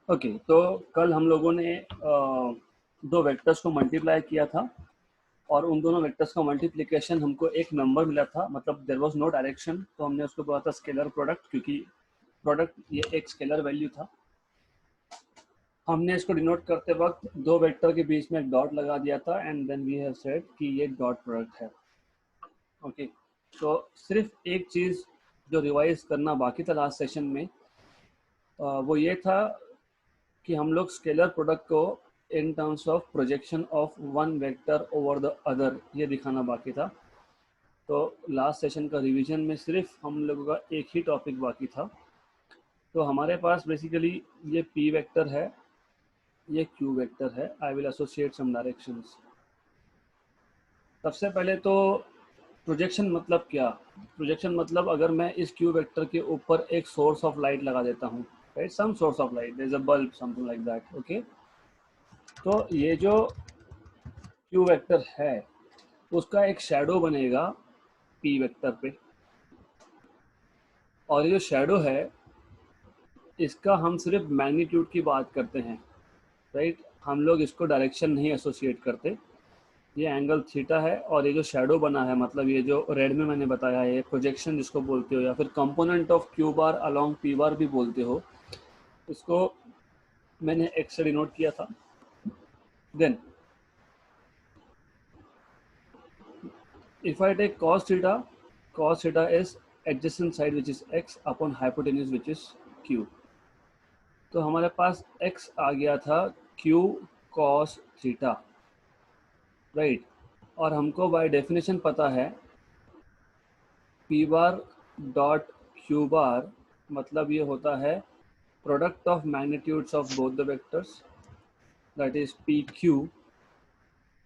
Okay, तो कल हम लोगों ने दो वेक्टर्स को मल्टीप्लाई किया था और उन दोनों वेक्टर्स का मल्टीप्लिकेशन हमको एक नंबर मिला था, मतलब देयर वाज नो डायरेक्शन, तो हमने उसको बोला था स्केलर प्रोडक्ट, क्योंकि प्रोडक्ट ये एक स्केलर वैल्यू था। हमने इसको डिनोट करते वक्त दो वेक्टर के बीच में एक डॉट लगा दिया था and then we have said कि ये डॉट प्रोडक्ट है। ओके, तो सिर्फ एक चीज़ जो रिवाइज करना बाकी था लास्ट सेशन में, वो ये था कि हम लोग स्केलर प्रोडक्ट को in terms of projection of one vector over the other ये दिखाना बाकी था। तो लास्ट सेशन का रिवीजन में सिर्फ हम लोगों का एक ही टॉपिक बाकी था। तो हमारे पास बेसिकली ये p वेक्टर है, ये q वेक्टर है। I will associate some directions. सबसे पहले तो प्रोजेक्शन मतलब क्या? प्रोजेक्शन मतलब अगर मैं इस q वेक्टर के ऊपर एक सोर्स ऑफ लाइट लगा देता हूँ, right, some source of light, there is a bulb, something like that. Okay, तो ये जो q वेक्टर है उसका एक शैडो बनेगा p वेक्टर पे, और ये जो शैडो है इसका हम सिर्फ मैग्नीट्यूड की बात करते हैं, राइट। हम लोग इसको डायरेक्शन नहीं एसोसिएट करते। ये एंगल थीटा है और ये जो शैडो बना है, मतलब ये जो रेड में मैंने बताया है, ये प्रोजेक्शन जिसको बोलते हो या फिर component of Q bar along P बार भी बोलते हो, इसको मैंने एक्स से डिनोट किया था। Then if I take cos theta is adjacent side which is x upon hypotenuse which is q। तो हमारे पास x आ गया था q cos थीटा, राइट। और हमको बाय डेफिनेशन पता है p बार डॉट q बार मतलब ये होता है product of magnitudes of both the vectors, that is p q।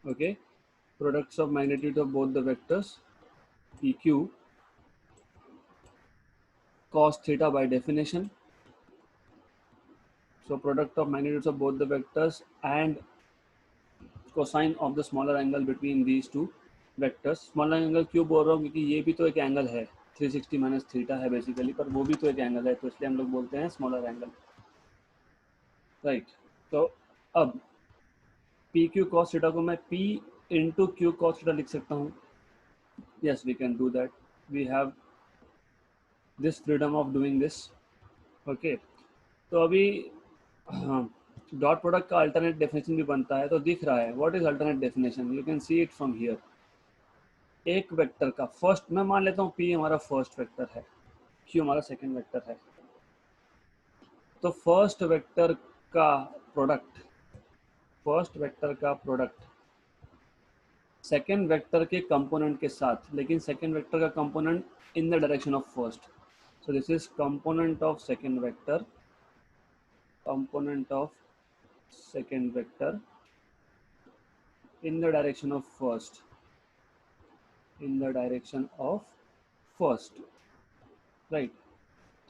Okay, products of magnitude of both the vectors p q cos theta by definition, so product of magnitudes of both the vectors and cosine of the smaller angle between these two vectors। Smaller angle क्यों बोल रहा हूँ, क्योंकि ये भी तो एक angle है, 360 माइनस थीटा है बेसिकली, पर वो भी तो एक एंगल है, तो इसलिए हम लोग बोलते हैं स्मॉलर एंगल, राइट। तो अब पी क्यू कॉस थीटा को मैं p into q cos theta लिख सकता हूँ। Yes, we can do that, we have this freedom of doing this. Okay, तो अभी हाँ, डॉट प्रोडक्ट का अल्टरनेट डेफिनेशन भी बनता है, तो दिख रहा है what is alternate definition, you can see it from here. एक वेक्टर का फर्स्ट, मैं मान लेता हूँ p हमारा फर्स्ट वेक्टर है, q हमारा सेकंड वेक्टर है, तो फर्स्ट वेक्टर का प्रोडक्ट, फर्स्ट वेक्टर का प्रोडक्ट सेकंड वेक्टर के कंपोनेंट के साथ, लेकिन सेकंड वेक्टर का component in the direction of first, so this is component of second vector, component of second vector in the direction of first, in the direction of first, right।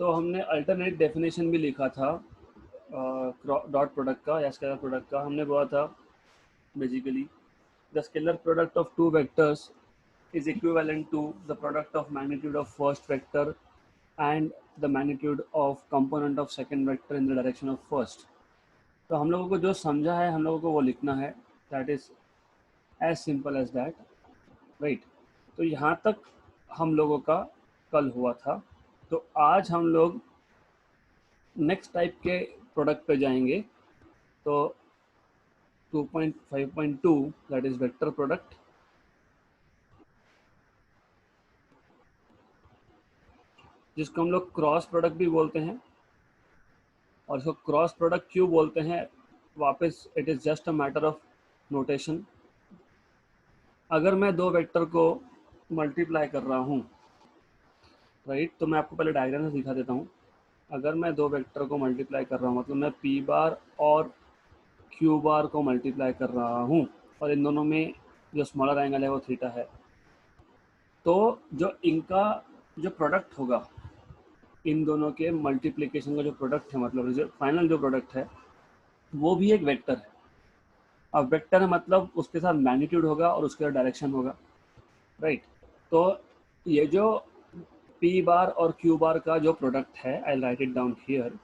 तो हमने alternate definition भी लिखा था dot product का या scalar product का। हमने बोला था basically the scalar product of two vectors is equivalent to the product of magnitude of first vector and the magnitude of component of second vector in the direction of first। तो हम लोगों को जो समझा है हम लोगों को वो लिखना है, that is as simple as that, right. तो यहाँ तक हम लोगों का कल हुआ था। तो आज हम लोग नेक्स्ट टाइप के प्रोडक्ट पे जाएंगे। तो 2.5.2 दैट इज वेक्टर प्रोडक्ट, जिसको हम लोग क्रॉस प्रोडक्ट भी बोलते हैं, और इसको क्रॉस प्रोडक्ट क्यों बोलते हैं, वापस it is just a matter of notation. अगर मैं दो वेक्टर को मल्टीप्लाई कर रहा हूँ, राइट, तो मैं आपको पहले डायग्राम से दिखा देता हूँ। अगर मैं दो वेक्टर को मल्टीप्लाई कर रहा हूँ, मतलब मैं p बार और q बार को मल्टीप्लाई कर रहा हूँ, और इन दोनों में जो स्मॉलर एंगल है वो थीटा है, तो जो इनका जो प्रोडक्ट होगा, इन दोनों के मल्टीप्लिकेशन का जो प्रोडक्ट है, मतलब फाइनल जो प्रोडक्ट है वो भी एक वेक्टर है। अब वेक्टर है मतलब उसके साथ मैग्नीट्यूड होगा और उसके साथ डायरेक्शन होगा, राइट। तो ये जो p बार और q बार का जो प्रोडक्ट है, I write it down here.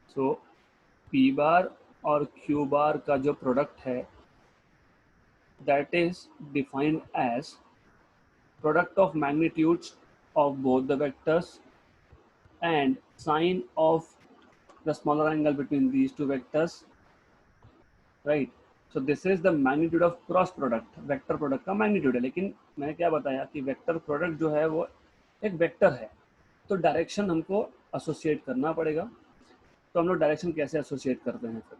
So P bar और क्यू बार का जो प्रोडक्ट है that is defined as product of magnitudes of both the vectors and sine of the smaller angle between these two vectors, right? So this is the magnitude of cross product. Vector product का magnitude है, लेकिन मैंने क्या बताया कि vector product जो है वो एक वेक्टर है, तो डायरेक्शन हमको एसोसिएट करना पड़ेगा। तो हम लोग डायरेक्शन कैसे एसोसिएट करते हैं फिर?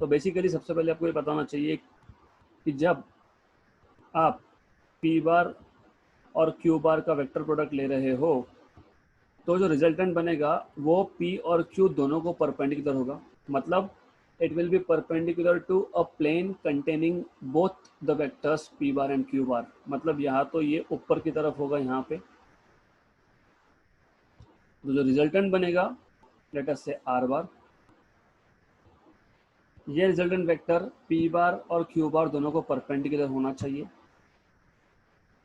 तो बेसिकली सबसे पहले आपको ये बताना चाहिए कि जब आप पी बार और क्यू बार का वेक्टर प्रोडक्ट ले रहे हो तो जो रिजल्टेंट बनेगा वो पी और क्यू दोनों को परपेंडिकुलर होगा। मतलब it will be perpendicular to a plane containing both the vectors P bar and Q bar. मतलब यहाँ तो ये ऊपर की तरफ होगा यहाँ पे, तो जो रिजल्टेंट बनेगा लेट अस से आर बार, ये रिजल्टेंट वेक्टर पी बार और क्यू बार दोनों को परपेंडिकुलर होना चाहिए,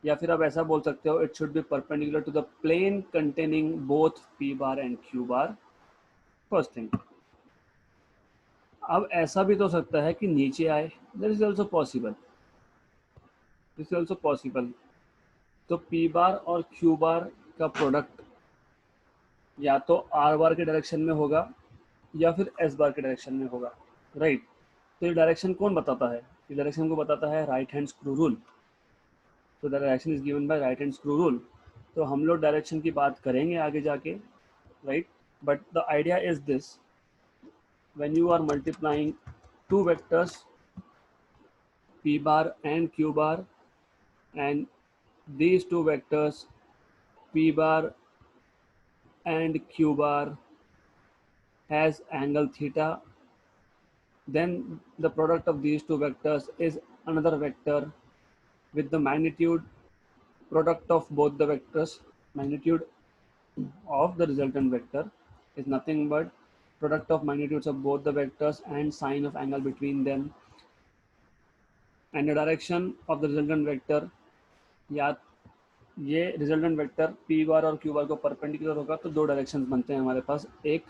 या फिर आप ऐसा बोल सकते हो it should be perpendicular to the plane containing both P bar and Q bar, first thing. अब ऐसा भी तो हो सकता है कि नीचे आए, that is also possible, this is also possible. तो पी बार और क्यू बार का प्रोडक्ट या तो आर बार के डायरेक्शन में होगा या फिर एस बार के डायरेक्शन में होगा, राइट? तो ये डायरेक्शन कौन बताता है? ये डायरेक्शन को बताता है राइट हैंड स्क्रू रूल। तो the direction is given by right hand screw rule. तो हम लोग डायरेक्शन की बात करेंगे आगे जाके, right? But the idea is this, when you are multiplying two vectors p bar and q bar, and these two vectors p bar and q bar has angle theta, then the product of these two vectors is another vector with the magnitude product of both the vectors. Magnitude of the resultant vector is nothing but product of magnitudes of both the vectors and sine of angle between them, and the direction of the resultant vector, या ये resultant vector P bar और Q bar को perpendicular होगा। तो दो directions बनते हैं हमारे पास, एक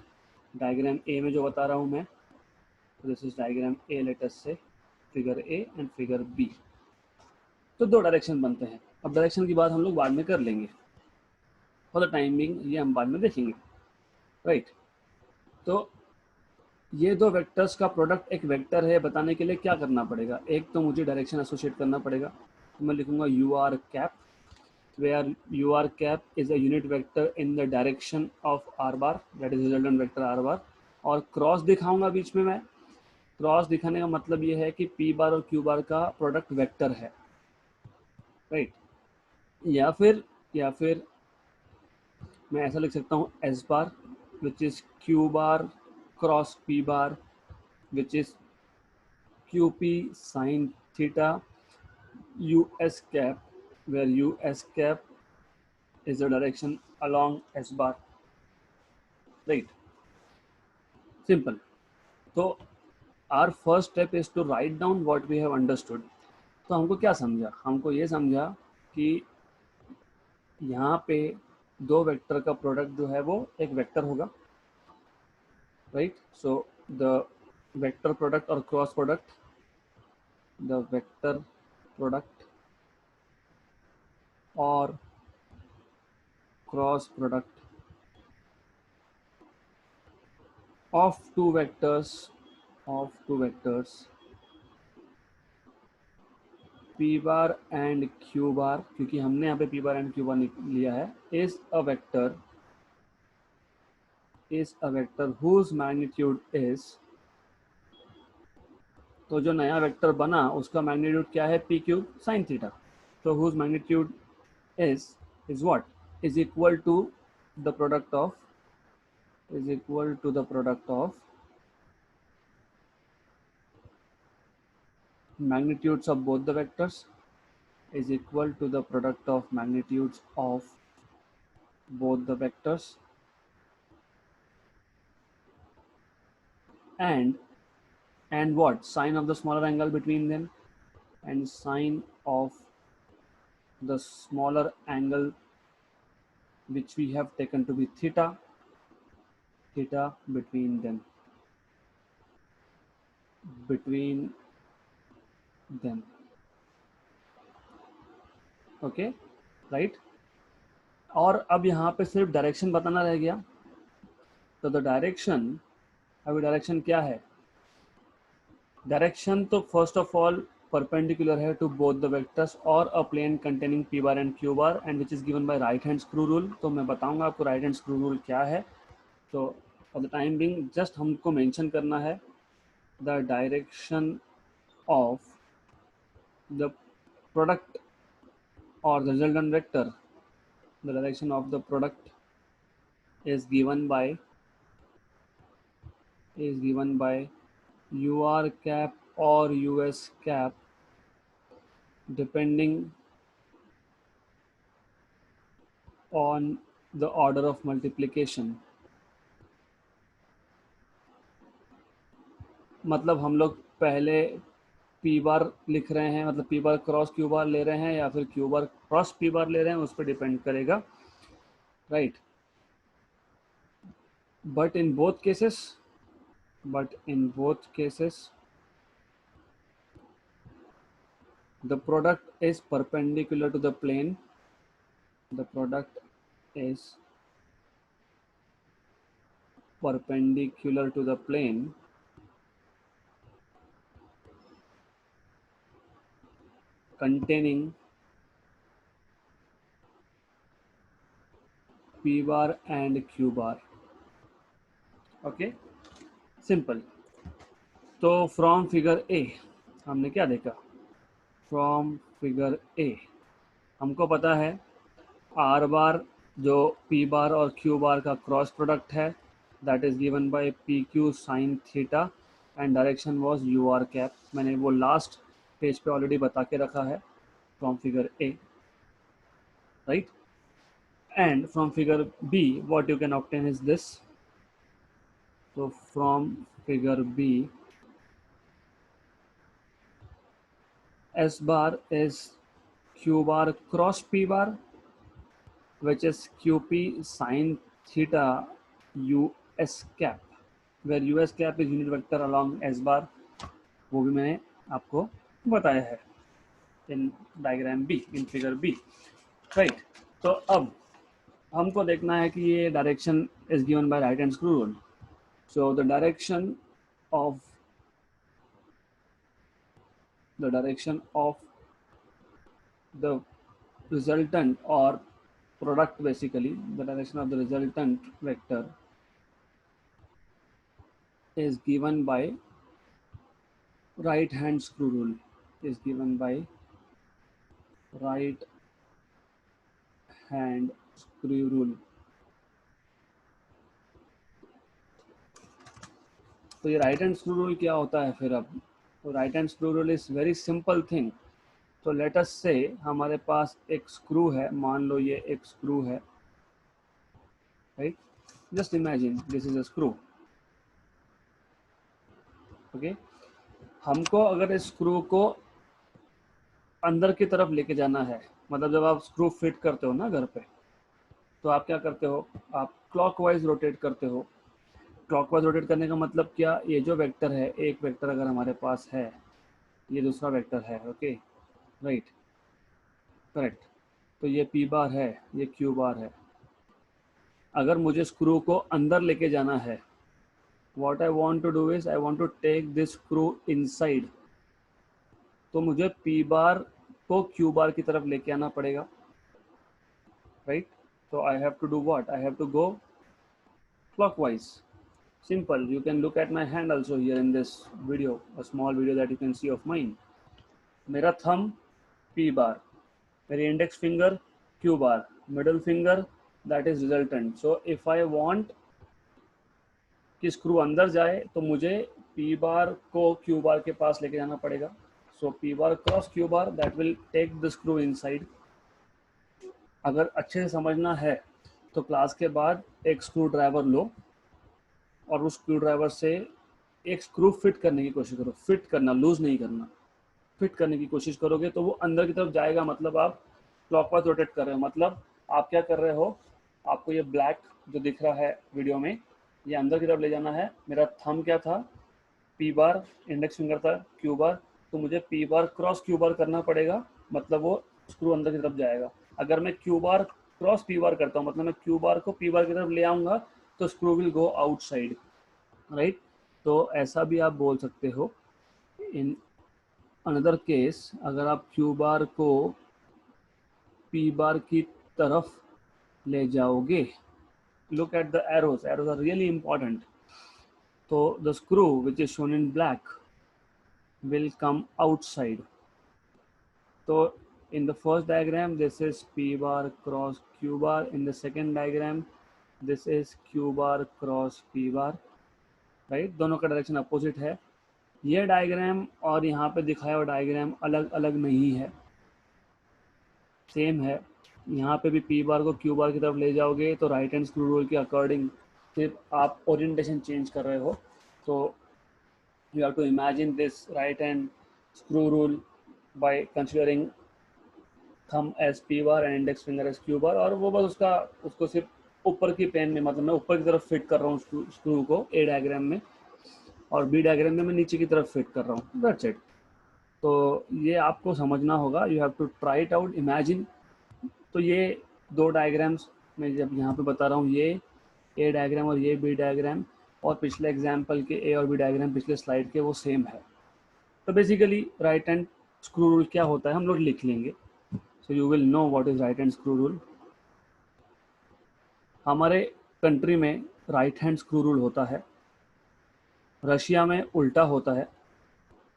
डायग्राम ए में जो बता रहा हूँ मैं, तो this is diagram A, let us say figure A and figure B. तो दो डायरेक्शन बनते हैं। अब डायरेक्शन की बात हम लोग बाद में कर लेंगे, फॉर द टाइम बिंग ये हम बाद में देखेंगे, राइट? तो ये दो वेक्टर्स का प्रोडक्ट एक वेक्टर है बताने के लिए क्या करना पड़ेगा? एक तो मुझे डायरेक्शन एसोसिएट करना पड़ेगा, तो मैं लिखूंगा U R cap, where ur cap is a unit vector in the direction of r bar, that is resultant vector r bar, और क्रॉस दिखाऊंगा बीच में मैं। क्रॉस दिखाने का मतलब ये है कि p बार और q बार का प्रोडक्ट वेक्टर है, राइट? या फिर मैं ऐसा लिख सकता हूँ s bar which is q bar cross p bar which is qp sin theta us cap, where us cap is the direction along s bar, right? Simple. तो our first step is to write down what we have understood. तो हमको क्या समझा? हमको ये समझा कि यहाँ पे दो वेक्टर का प्रोडक्ट जो है वो एक वेक्टर होगा, right? So the vector product और cross product, the vector product और cross product of two vectors P bar and Q bar, क्योंकि हमने यहाँ पे P bar and Q bar लिया है, is a vector whose magnitude is, तो जो नया वेक्टर बना उसका मैग्नीट्यूड क्या है? P Q sine theta. तो whose magnitude is what? is equal to the product of magnitudes of both the vectors, is equal to the product of magnitudes of both the vectors, and what? Sine of the smaller angle between them, and sine of the smaller angle which we have taken to be theta theta between them, okay right. और अब यहाँ पे सिर्फ direction बताना रह गया। तो the direction, अभी डायरेक्शन क्या है? डायरेक्शन तो फर्स्ट ऑफ ऑल परपेंडिकुलर है टू बोथ द वेक्टर्स और a plane containing P bar and Q bar and which is given by right hand screw rule. तो मैं बताऊंगा आपको राइट हैंड स्क्रू रूल क्या है। तो for the time being just हमको मेंशन करना है the direction of the product or the resultant vector, the direction of the product is given by ur cap or us cap depending on the order of multiplication। मतलब हम लोग पहले P बार लिख रहे हैं, मतलब पी बार क्रॉस क्यू बार ले रहे हैं या फिर क्यू बार क्रॉस पी बार ले रहे हैं, उस पर डिपेंड करेगा, right. But in both cases the product is perpendicular to the plane, the product is perpendicular to the plane containing p bar and q bar, okay simple. तो from figure ए हमने क्या देखा? फ्रॉम फिगर ए हमको पता है are बार जो P bar और Q bar का क्रॉस प्रोडक्ट है, that is given by P Q sine theta and direction was you R cap. मैंने वो लास्ट पेज पे ऑलरेडी बता के रखा है from figure A, right. And from figure B what you can obtain is this. तो from figure B S bar is Q bar cross P bar, which is QP sin theta US cap, where US cap is unit vector along S bar। वो भी मैंने आपको बताया है in diagram B, in figure B, right. तो अब हमको देखना है कि ये direction is given by right hand screw rule. So the direction of the resultant or product, basically the direction of the resultant vector is given by right hand screw rule, तो ये right hand screw rule क्या होता है फिर? अब तो right hand screw rule is very simple thing. तो late us से हमारे पास एक स्क्रू है, मान लो ये एक स्क्रू है, right. Just imagine this is a screw, okay. हमको अगर इस स्क्रू को अंदर की तरफ लेके जाना है, मतलब जब आप स्क्रू फिट करते हो ना घर पे, तो आप क्या करते हो? आप क्लॉकवाइज रोटेट करते हो। क्लॉकवाइज रोटेट करने का मतलब क्या? ये जो वेक्टर है, एक वेक्टर अगर हमारे पास है, ये दूसरा वेक्टर है, ओके राइट, करेक्ट। तो ये पी बार है, ये क्यू बार है। अगर मुझे स्क्रू को अंदर लेके जाना है, what I want to do is I want to take this screw inside। तो मुझे पी बार को क्यू बार की तरफ लेके आना पड़ेगा, right. So I have to do what? I have to go clockwise। Simple. You can look at my hand also here in this video, a small video that you can see of mine। मेरा thumb P bar, मेरी index finger Q bar, middle finger that is resultant। So if I want कि screw अंदर जाए तो मुझे P बार को Q बार के पास लेके जाना पड़ेगा। So P bar cross Q bar that will take the screw inside। अगर अच्छे से समझना है तो क्लास के बाद एक स्क्रू ड्राइवर लो और उस स्क्रू ड्राइवर से एक स्क्रू फिट करने की कोशिश करो। फिट करना, लूज नहीं करना, फिट करने की कोशिश करोगे तो वो अंदर की तरफ जाएगा। मतलब आप क्लॉकवाइज रोटेट कर रहे हो। मतलब आप क्या कर रहे हो? आपको ये ब्लैक जो दिख रहा है वीडियो में, ये अंदर की तरफ ले जाना है। मेरा थंब क्या था, पी बार, इंडेक्स फिंगर था क्यू बार, तो मुझे पी बार क्रॉस क्यू बार करना पड़ेगा, मतलब वो स्क्रू अंदर की तरफ जाएगा। अगर मैं क्यू बार क्रॉस पी बार करता हूँ, मतलब मैं क्यू बार को पी बार की तरफ ले आऊँगा, तो screw will go outside, right. तो ऐसा भी आप बोल सकते हो। इन अनदर केस, अगर आप क्यू बार को पी बार की तरफ ले जाओगे, look at the arrows, arrows are really important. So the screw which is shown in black will come outside. So in the first diagram this is p bar cross q bar, in the second diagram this is q bar cross p bar, right। दोनों का direction opposite है। ये diagram और यहाँ पे दिखाया हुआ diagram अलग अलग नहीं है, सेम है। यहाँ पे भी पी बार को क्यू बार की तरफ ले जाओगे तो राइट हैंड स्क्रू रूल के अकॉर्डिंग सिर्फ आप ओरिएंटेशन चेंज कर रहे हो। तो you have to imagine this right hand screw rule by considering thumb as p bar and index finger as q bar, और वो बस उसको सिर्फ ऊपर की पेन में, मतलब मैं ऊपर की तरफ फिट कर रहा हूँ स्क्रू को ए डायग्राम में, और बी डायग्राम में मैं नीचे की तरफ फिट कर रहा हूँ, दैट्स इट। तो ये आपको समझना होगा, you have to try it out, imagine. तो ये दो डायग्राम्स मैं जब यहाँ पे बता रहा हूँ, ये ए डायग्राम और ये बी डायग्राम, और पिछले एग्जाम्पल के ए और बी डायग्राम पिछले स्लाइड के वो सेम है। तो basically right hand screw rule क्या होता है हम लोग लिख लेंगे। So you will know what is right hand screw rule. हमारे कंट्री में राइट हैंड स्क्रू रूल होता है, रशिया में उल्टा होता है।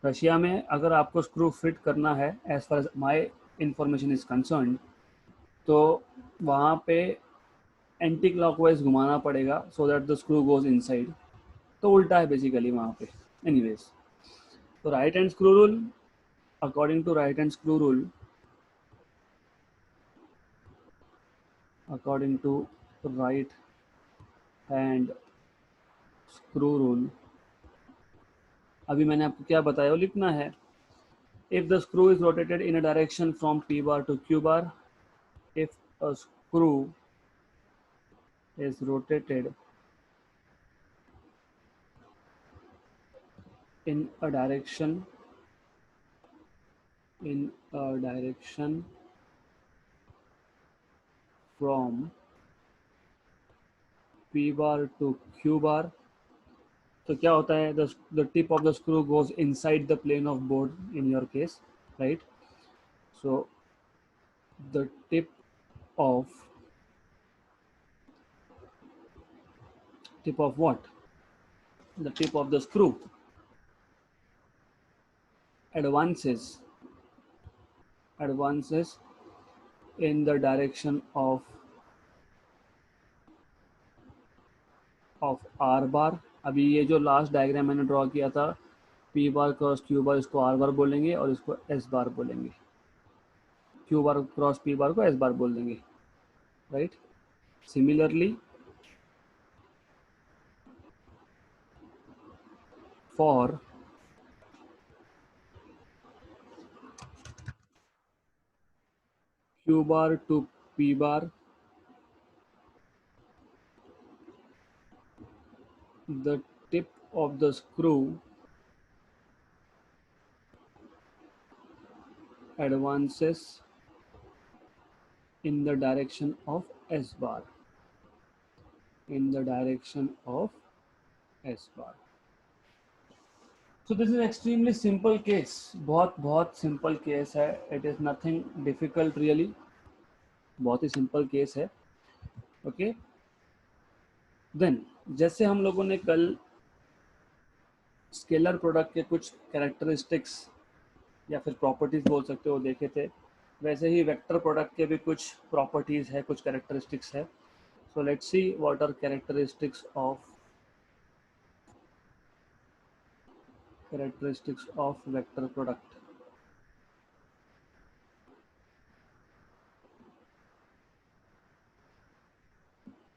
रशिया में अगर आपको स्क्रू फिट करना है, as far as my information is concern, तो वहाँ पे एंटी क्लॉकवाइज घुमाना पड़ेगा so that the screw goes inside. तो उल्टा है बेसिकली वहाँ पे। एनीवेज, तो right hand screw rule, according to right hand screw rule, according to right hand screw rule, अभी मैंने आपको क्या बताया वो लिखना है। if the screw is rotated in a direction from p bar to q bar, if a screw is rotated in a direction from p bar to q bar, तो क्या होता है, the tip of the screw goes inside the plane of board in your case, right। So the tip of what? The tip of the screw advances in the direction of R bar। अभी ये जो last diagram मैंने draw किया था, P बार cross Q बार, इसको R बार बोलेंगे और इसको S बार बोलेंगे। Q बार क्रॉस P बार को S बार बोल देंगे, right. Similarly for Q bar to P bar, the tip of the screw advances in the direction of S bar, in the direction of S bar। So this is extremely simple case, बहुत simple case है, it is nothing difficult really, बहुत ही simple case है, okay। Then जैसे हम लोगों ने कल scalar product के कुछ कैरेक्टरिस्टिक्स या फिर प्रॉपर्टीज बोल सकते हो देखे थे, वैसे ही वेक्टर प्रोडक्ट के भी कुछ प्रॉपर्टीज है, कुछ कैरेक्टरिस्टिक्स है। So let's see what are characteristics of vector product.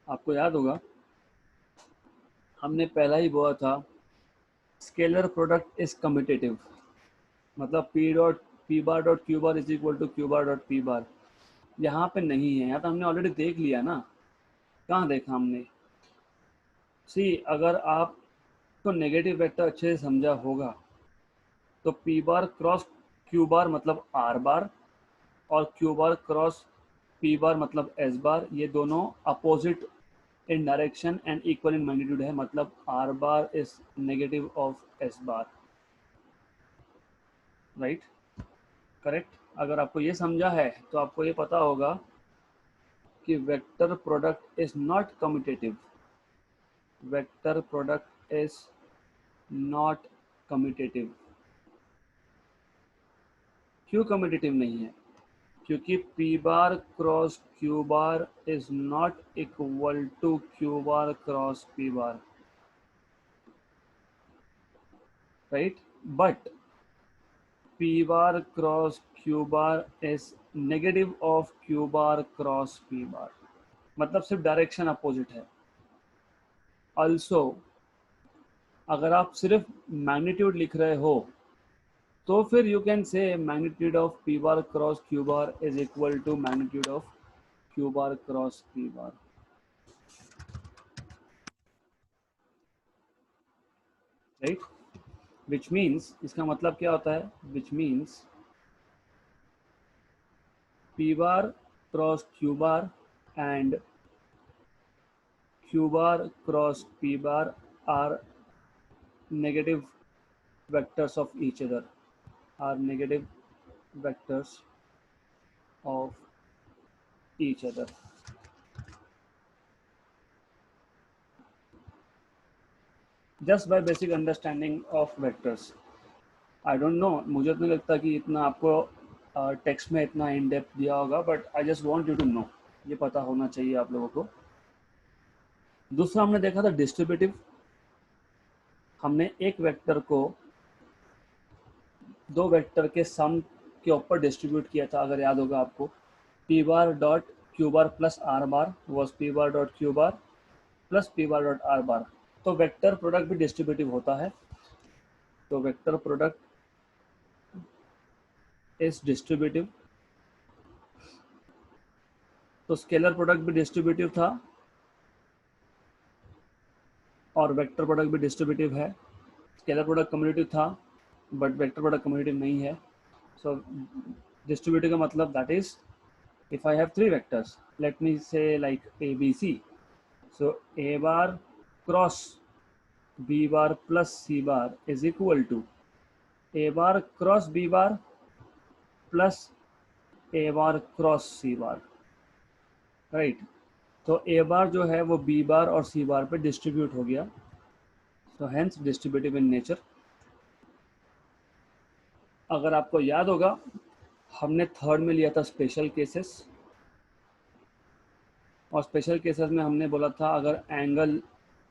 आपको याद होगा हमने पहला ही बोला था स्केलर प्रोडक्ट इज कम्यूटेटिव, मतलब P bar dot Q bar is equal to Q bar dot P bar. यहाँ पे नहीं है, यहाँ तो हमने ऑलरेडी देख लिया ना। कहाँ देखा हमने, सी अगर आपको नेगेटिव वेक्टर अच्छे से समझा होगा तो P bar cross Q bar मतलब आर बार और Q bar cross P bar मतलब एस बार, ये दोनों opposite in direction and equal in magnitude है, मतलब are bar is negative of S bar, right, correct. अगर आपको ये समझा है तो आपको ये पता होगा कि vector product is not commutative, vector product is not commutative. क्यों कम्यूटेटिव नहीं है? क्योंकि P bar cross Q bar is not equal to Q bar cross P bar, right, but P bar cross Q bar is negative of Q bar cross P bar, मतलब सिर्फ direction opposite है। Also अगर आप सिर्फ magnitude लिख रहे हो तो फिर you can say magnitude of P bar cross Q bar is equal to magnitude of Q bar cross P bar, right, which means, इसका मतलब क्या होता है, which means P bar cross Q bar and Q bar cross P bar are negative vectors of each other, are negative vectors of each other। just by basic understanding of vectors, I don't know, मुझे तो नहीं लगता कि इतना आपको text में इतना इन depth दिया होगा, but I just want you to know, ये पता होना चाहिए आप लोगों को। दूसरा हमने देखा था डिस्ट्रीब्यूटिव, हमने एक वेक्टर को दो वेक्टर के सम के ऊपर डिस्ट्रीब्यूट किया था, अगर याद होगा आपको, P bar dot Q bar plus R bar was P bar dot Q bar plus P bar dot are bar. तो वेक्टर प्रोडक्ट भी डिस्ट्रीब्यूटिव होता है, तो वेक्टर प्रोडक्ट इज डिस्ट्रीब्यूटिव। तो स्केलर प्रोडक्ट भी डिस्ट्रीब्यूटिव था और वेक्टर प्रोडक्ट भी डिस्ट्रीब्यूटिव है। स्केलर प्रोडक्ट कम्यूटेटिव था बट वेक्टर प्रोडक्ट कम्यूटेटिव नहीं है। सो डिस्ट्रीब्यूटिव का मतलब that is if I have three vectors, let me say like a b c, so a bar cross b bar plus c bar is equal to a bar cross b bar plus a bar cross c bar, right. तो a बार जो है वो b बार और c बार पे distribute हो गया, so hence distributive in nature. अगर आपको याद होगा हमने थर्ड में लिया था स्पेशल केसेस, और स्पेशल केसेस में हमने बोला था अगर एंगल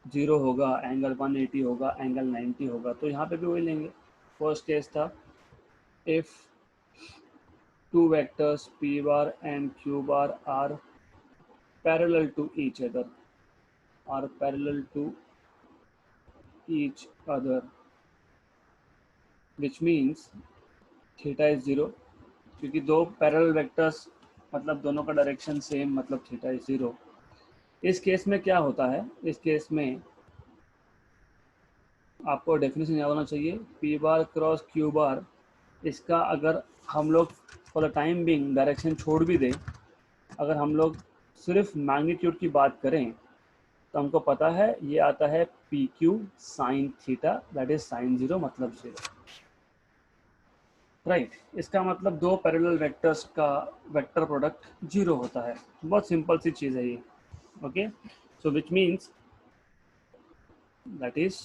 0 होगा, एंगल 180 होगा, एंगल 90 होगा, तो यहाँ पे भी वही लेंगे। फर्स्ट केस था if two vectors p bar and q bar are parallel to each other, are parallel to each other, which means theta is 0, क्योंकि दो पैरेलल वेक्टर्स मतलब दोनों का डायरेक्शन सेम, मतलब थीटा इज 0। इस केस में क्या होता है, इस केस में आपको डेफिनेशन याद होना चाहिए, पी बार क्रॉस क्यू बार, इसका अगर हम लोग for the time being direction छोड़ भी दें, अगर हम लोग सिर्फ मैग्नीट्यूड की बात करें तो हमको पता है ये आता है P Q sine theta, that is sine 0 मतलब 0, राइट। इसका मतलब दो पैरेलल वेक्टर्स का वेक्टर प्रोडक्ट 0 होता है। बहुत सिंपल सी चीज़ है ये, okay. So which means that is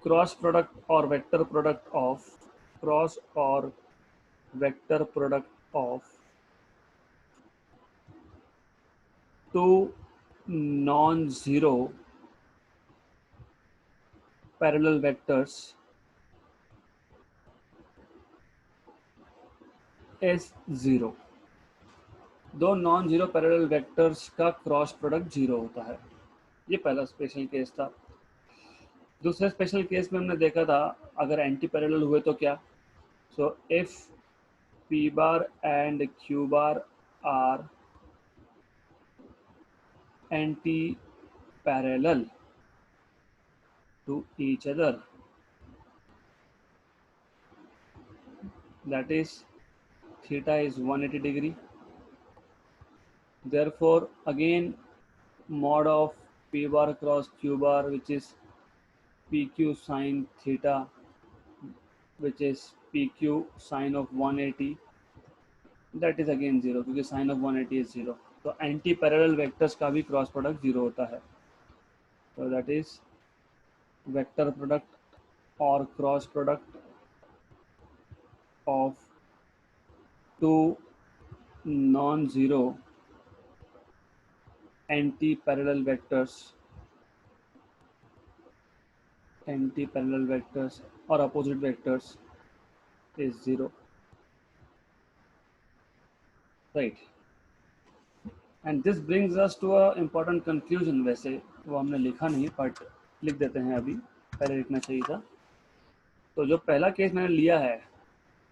cross product और वेक्टर प्रोडक्ट ऑफ, क्रॉस और vector product of two non zero parallel vectors is 0। दो नॉन जीरो पैरेलल वेक्टर्स का क्रॉस प्रोडक्ट 0 होता है। ये पहला स्पेशल केस था। दूसरे स्पेशल केस में हमने देखा था अगर एंटी पैरेलल हुए तो क्या, so if P bar and Q bar are anti parallel to each other, that is theta is 180 degree. Therefore again mod of p bar cross q bar, which is pq sine theta, which is pq sine of 180, that is again 0 क्योंकि sign of 180 is 0. तो anti parallel vectors का भी cross product 0 होता है. तो that is vector product और cross product of two non zero anti parallel vectors और opposite vectors is 0, right? And this brings us to a important conclusion. वैसे वो हमने लिखा नहीं बट लिख देते हैं, अभी पहले लिखना चाहिए था. तो जो पहला केस मैंने लिया है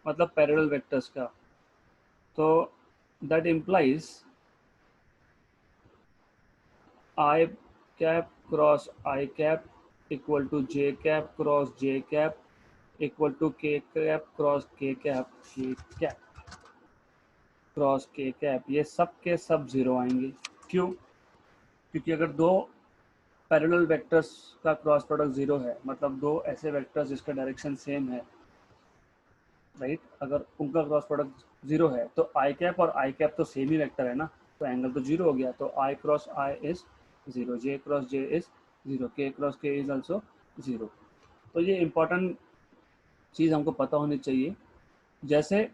मतलब पैरेलल वेक्टर्स का, तो that implies I cap cross I cap equal to J cap cross J cap equal to के cap cross K cap cross K cap. ये सब के सब 0 आएंगे. क्यों? क्योंकि अगर दो पैरेलल वेक्टर्स का क्रॉस प्रोडक्ट 0 है, मतलब दो ऐसे वेक्टर्स जिसका डायरेक्शन सेम है, राइट, अगर उनका क्रॉस प्रोडक्ट 0 है तो आई कैप और आई कैप तो सेम ही वेक्टर है ना, तो एंगल तो 0 हो गया. तो i cross I is 0, j cross J is 0, k cross के इज ऑल्सो 0. तो ये इंपॉर्टेंट चीज़ हमको पता होनी चाहिए. जैसे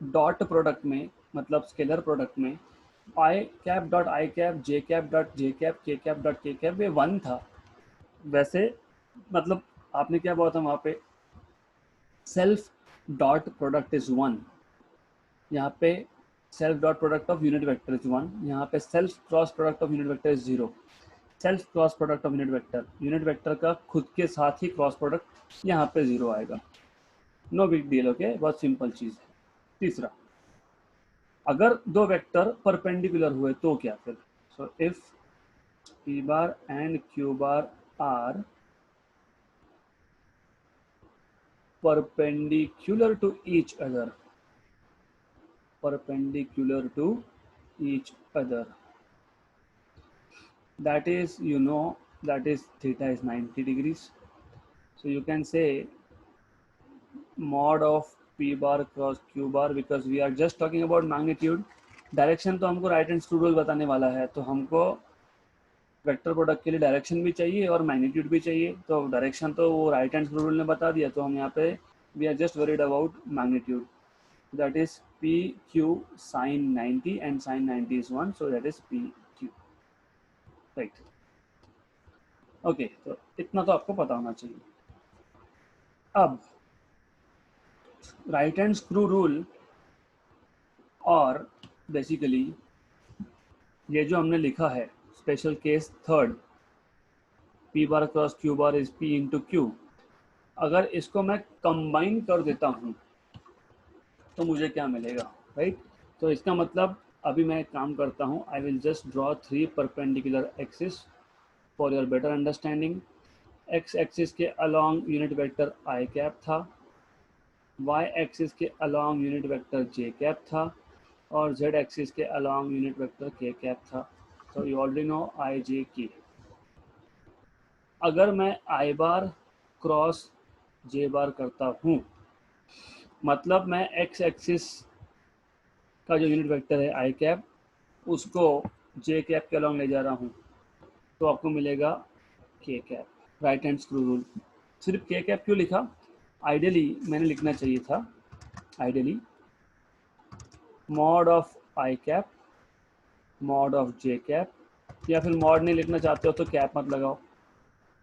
डॉट प्रोडक्ट में, मतलब स्केलर प्रोडक्ट में, i cap dot I cap, J cap dot J cap, k cap dot के कैप, ये 1 था. वैसे मतलब आपने क्या बोला था वहाँ पे, सेल्फ डॉट प्रोडक्ट इज 1. यहाँ पे self dot product of unit vector is 1. यहाँ पे self cross product of unit vector is 0. Self cross product of unit vector का खुद के साथ ही क्रॉस प्रोडक्ट यहाँ पे 0 आएगा. No big deal. ओके, बहुत सिंपल चीज़ है. तीसरा, अगर दो वेक्टर परपेंडिकुलर हुए तो क्या फिर? So if p bar and q bar are perpendicular to each other, that is, that is theta is 90 degrees. So you can say mod of p bar cross q bar, because we are just talking about magnitude. Direction तो हमको right hand screw rule बताने वाला है, तो हमको vector product के लिए direction भी चाहिए और मैग्नीट्यूड भी चाहिए. तो डायरेक्शन तो वो राइट हैंड स्क्रू रूल ने बता दिया, तो हम यहाँ पे we are just worried about magnitude. That is PQ sin 90 and sin 90 is 1, so that is PQ, right? Okay, तो इतना तो आपको पता होना चाहिए. अब राइट हैंड स्क्रू रूल और बेसिकली ये जो हमने लिखा है special case third, P bar cross Q bar is P into Q, अगर इसको मैं कंबाइन कर देता हूँ तो मुझे क्या मिलेगा, राइट? तो इसका मतलब अभी मैं एक काम करता हूँ, I will just draw 3 perpendicular axis for your better understanding. X axis के अलॉन्ग यूनिट वेक्टर आई कैप था, वाई एक्सिस के अलॉन्ग यूनिट वेक्टर जे कैप था, और जेड एक्सिस के अलॉन्ग यूनिट वेक्टर के कैप था. तो यू ऑलरेडी नो आई जे के. अगर मैं आई बार क्रॉस जे बार करता हूँ, मतलब मैं एक्स एक्सिस का जो यूनिट वेक्टर है आई कैप, उसको जे कैप के अलॉन्ग ले जा रहा हूँ, तो आपको मिलेगा k cap. Right hand screw rule. सिर्फ के कैप क्यों लिखा? आइडियली मैंने लिखना चाहिए था ideally mod of I cap mod of J cap, या फिर मॉड नहीं लिखना चाहते हो तो कैप मत लगाओ.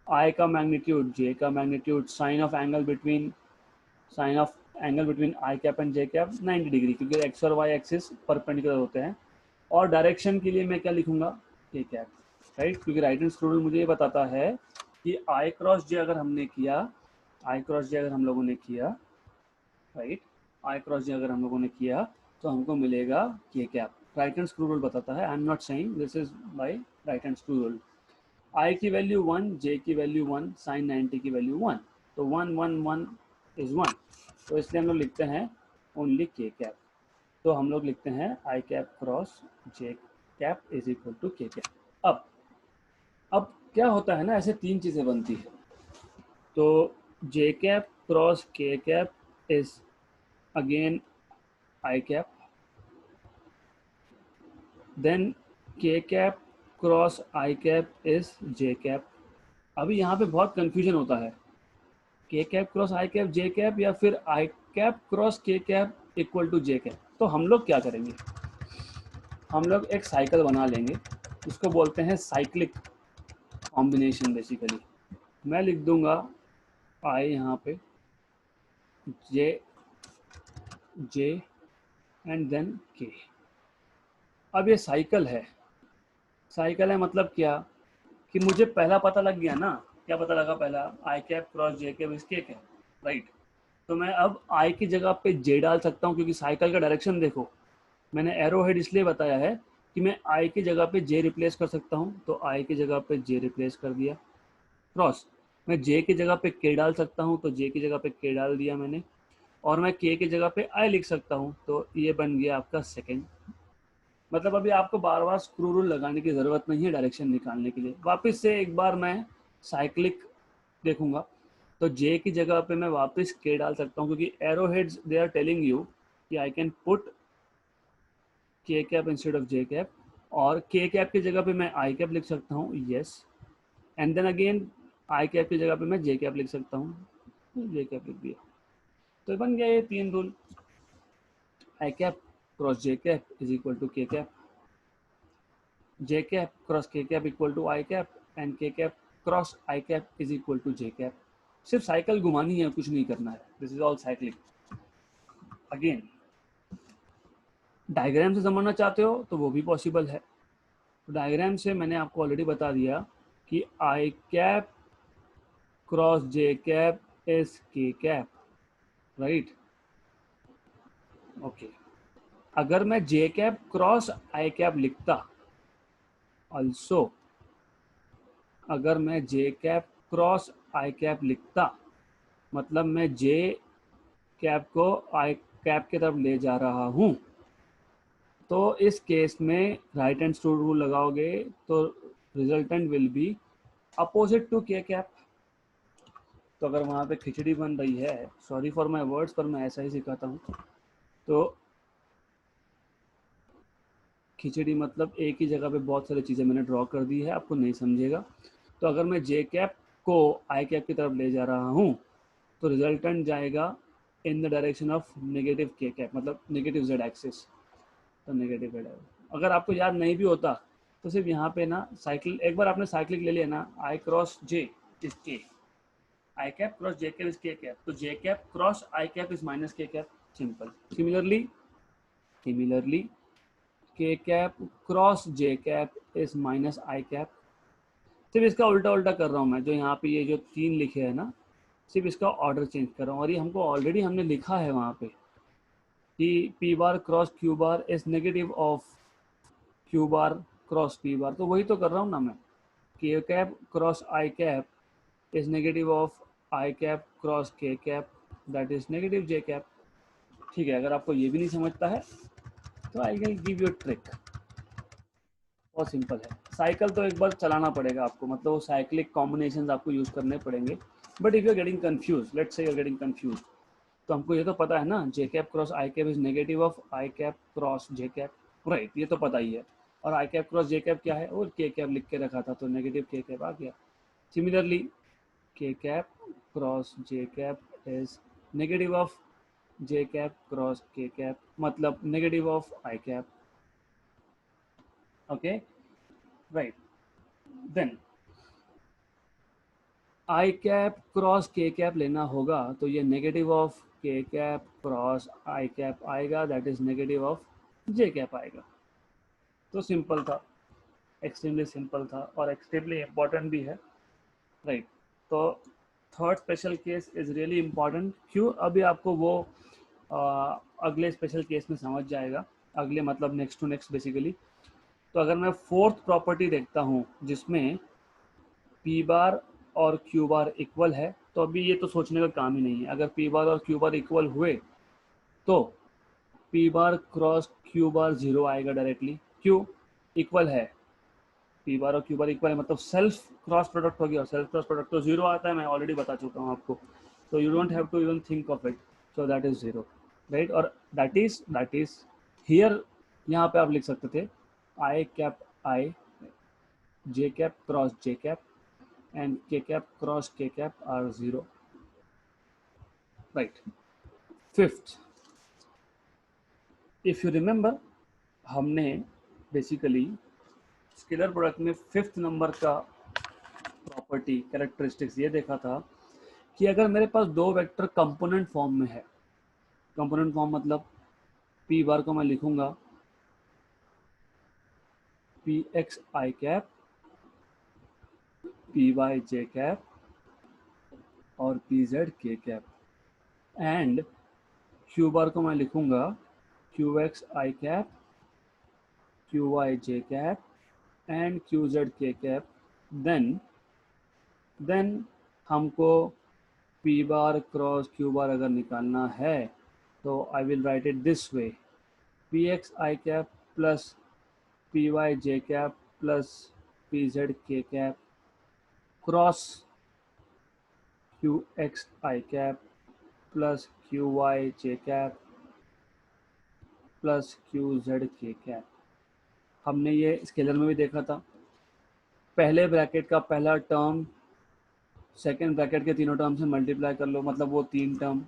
आई का मैग्नीट्यूड, जे का magnitude, sine of angle between I cap and J cap 90 degree, क्योंकि एक्स और वाई एक्सिस परपेंडिकुलर होते हैं. और डायरेक्शन के लिए मैं क्या लिखूंगा? के कैप, राइट? क्योंकि राइट हैंड स्क्रू रूल मुझे ये बताता है कि आई क्रॉस जे अगर हम लोगों ने किया, राइट, आई क्रॉस जे अगर हम लोगों ने किया तो हमको मिलेगा k cap. Right hand screw rule बताता है. I am not saying, this is by right hand screw rule. I की वैल्यू 1, जे की वैल्यू 1, साइन 90 की वैल्यू 1, तो 1 1 1 इज 1, तो इसलिए हम लोग लिखते हैं ओनली के कैप। तो हम लोग लिखते हैं i cap cross J cap is equal to के कैप। अब क्या होता है ना, ऐसे तीन चीज़ें बनती है। तो J cap cross K cap is again I cap, then K cap cross I cap is J cap. अभी यहाँ पे बहुत कंफ्यूजन होता है, K cap cross I cap J cap या फिर I cap cross K cap equal to J cap. तो हम लोग क्या करेंगे, हम लोग एक साइकिल बना लेंगे, इसको बोलते हैं साइक्लिक कॉम्बिनेशन। बेसिकली मैं लिख दूंगा आई यहाँ पे, जे जे एंड देन के। अब ये साइकिल है मतलब क्या, कि मुझे पहला पता लग गया ना, क्या पता लगा पहला, I cap cross J cap is K cap, right. तो मैं अब आई की जगह पे जे डाल सकता हूँ, क्योंकि साइकिल का डायरेक्शन देखो, मैंने एरो हेड इसलिए बताया है कि मैं आई की जगह पे जे रिप्लेस कर सकता हूँ, तो आई की जगह पे जे रिप्लेस कर दिया। क्रॉस, मैं जे की जगह पे के डाल सकता हूँ, तो जे की जगह पे के डाल दिया मैंने, और मैं के की जगह पे आई लिख सकता हूँ, तो ये बन गया आपका सेकेंड। मतलब अभी आपको बार बार स्क्रू रूल लगाने की ज़रूरत नहीं है डायरेक्शन निकालने के लिए। वापस से एक बार मैं साइक्लिक देखूंगा, तो जे की जगह पे मैं वापस के डाल सकता हूँ, क्योंकि arrow heads they are telling you कि I can put K cap instead of J cap, और के कैप की जगह पे मैं आई कैप लिख सकता हूँ, yes, and then again I cap की जगह पे मैं जे कैप लिख सकता हूँ, जे कैप लिख दिया। तो बन गया ये तीन rule, I cap cross J cap is equal to के cap, J cap cross K cap equal to I cap, and K cap cross I cap is equal to J cap. सिर्फ cycle घुमानी है, कुछ नहीं करना है, this is all cyclic. Again diagram से समझना चाहते हो तो वो भी पॉसिबल है। तो डायग्राम से मैंने आपको ऑलरेडी बता दिया कि I cap cross J cap is K cap, right. Okay, अगर मैं J cap cross I cap लिखता, ऑल्सो अगर मैं J cap cross I cap लिखता, मतलब मैं जे कैप को आई कैप की तरफ ले जा रहा हूँ, तो इस केस में राइट हैंड स्क्रू रूल लगाओगे तो resultant will be opposite to के कैप। तो अगर वहाँ पे खिचड़ी बन रही है, सॉरी फॉर माय वर्ड्स, पर मैं ऐसा ही सिखाता हूँ, तो खिचड़ी मतलब एक ही जगह पे बहुत सारी चीज़ें मैंने ड्रॉ कर दी है, आपको नहीं समझेगा। तो अगर मैं जे कैप को आई कैप की तरफ ले जा रहा हूँ, तो रिजल्टेंट जाएगा in the direction of negative के कैप, मतलब नेगेटिव जेड एक्सिस। तो नेगेटिव जेड, अगर आपको याद नहीं भी होता तो सिर्फ यहाँ पे ना साइकिल, एक बार आपने साइक्लिक ले लिया ना, आई cross J is K, I cap cross J cap is K cap, तो J cap cross I cap is minus K cap, simple. Similarly K cap cross J cap is minus I cap. सिर्फ इसका उल्टा उल्टा कर रहा हूँ मैं, जो यहाँ पे ये जो तीन लिखे हैं ना, सिर्फ इसका ऑर्डर चेंज कर रहा हूँ, और ये हमको ऑलरेडी हमने लिखा है वहाँ पे कि P bar cross Q bar is negative of Q bar cross P bar, तो वही तो कर रहा हूँ ना मैं। K cap cross I cap is negative of I cap cross K cap, that is negative J cap. ठीक है, अगर आपको ये भी नहीं समझता है तो I can give you trick, बहुत सिंपल है। साइकिल तो एक बार चलाना पड़ेगा आपको, मतलब वो साइक्लिक कॉम्बिनेशन आपको यूज करने पड़ेंगे। But if you are getting confuse, let's say you are getting confuse, तो हमको ये तो पता है ना, J cap cross I cap is negative of I cap cross J cap, right, ये तो पता ही है। और आई कैप क्रॉस जे कैप क्या है, और के कैप लिख के रखा था, तो नेगेटिव के कैप आ गया। Similarly K cap cross J cap is negative of J cap cross K cap, मतलब negative of I cap, okay, right. Then I cap cross K cap लेना होगा, तो ये negative of K cap cross I cap आएगा, that is negative of J cap आएगा। तो simple था, extremely simple था, और एक्सट्रीमली इम्पॉर्टेंट भी है, राइट। तो third special case is really important. क्यों, अभी आपको वो अगले स्पेशल केस में समझ जाएगा, अगले मतलब नेक्स्ट टू नेक्स्ट बेसिकली। तो अगर मैं फोर्थ प्रॉपर्टी देखता हूँ जिसमें पी बार और क्यू बार इक्वल है, तो अभी ये तो सोचने का काम ही नहीं है। अगर पी बार और क्यू बार इक्वल हुए तो पी बार क्रॉस क्यू बार 0 आएगा डायरेक्टली। क्यों? इक्वल है, पी बार और क्यू बार इक्वल है, मतलब सेल्फ क्रॉस प्रोडक्ट हो गया। सेल्फ क्रॉस प्रोडक्ट तो 0 आता है, मैं ऑलरेडी बता चुका हूँ आपको, तो you don't have to even think of it, so that is 0, right. और दैट इज हियर, यहाँ पे आप लिख सकते थे I cap I, J cap cross J cap and K cap cross K cap are 0, right. Fifth, if you remember, हमने basically scalar product में fifth number का प्रॉपर्टी कैरेक्टरिस्टिक्स ये देखा था कि अगर मेरे पास दो वेक्टर कंपोनेंट फॉर्म में है, कंपोनेंट फॉर्म मतलब पी बार को मैं लिखूंगा P X I cap, P Y J cap और P Z K cap, and Q bar को मैं लिखूंगा Q X I cap, Q Y J cap and Q Z K cap. Then हमको P bar cross Q bar अगर निकालना है तो I will write it this way, P X I cap plus P Y J cap plus P Z K cap cross Q X I cap plus Q Y J cap plus Q Z K cap. हमने ये scalar में भी देखा था, पहले bracket का पहला term second bracket के तीनों टर्म से मल्टीप्लाई कर लो, मतलब वो 3 टर्म,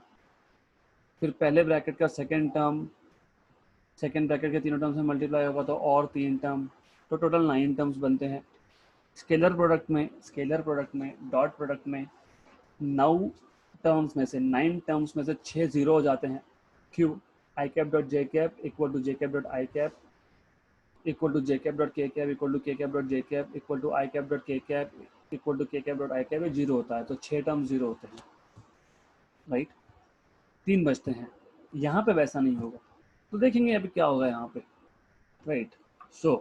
फिर पहले ब्रैकेट का सेकेंड टर्म सेकेंड ब्रैकेट के तीनों टर्म से मल्टीप्लाई होगा तो और 3 टर्म, तो टोटल 9 टर्म्स बनते हैं। स्केलर प्रोडक्ट में डॉट प्रोडक्ट में 9 टर्म्स में से 9 टर्म्स में से 6 जीरो हो जाते हैं। क्यों? I cap dot J cap equal to J cap dot I cap equal to J cap dot के कैप इक्वल टू के cap dot J cap equal to I cap dot के cap equal to के cap dot आई cap, zero होता है, तो 6 term zero होते हैं, right. 3 बचते हैं। यहाँ पे वैसा नहीं होगा, तो देखेंगे अभी क्या होगा यहाँ पे, right. So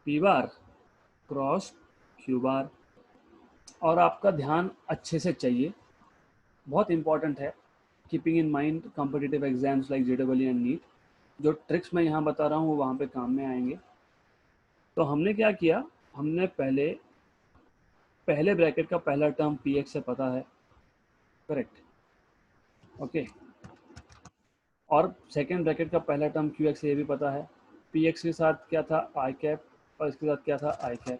P bar cross Q bar, और आपका ध्यान अच्छे से चाहिए, बहुत इंपॉर्टेंट है, keeping in mind competitive exams like जेडबल एंड नीट, जो ट्रिक्स मैं यहाँ बता रहा हूँ वो वहाँ पे काम में आएंगे। तो हमने क्या किया, हमने पहले ब्रैकेट का पहला टर्म पी एक्स से पता है, करेक्ट, ओके, और सेकेंड ब्रैकेट का पहला टर्म क्यू एक्स ये भी पता है। पी एक्स के साथ क्या था, आई कैप, और इसके साथ क्या था, I cap,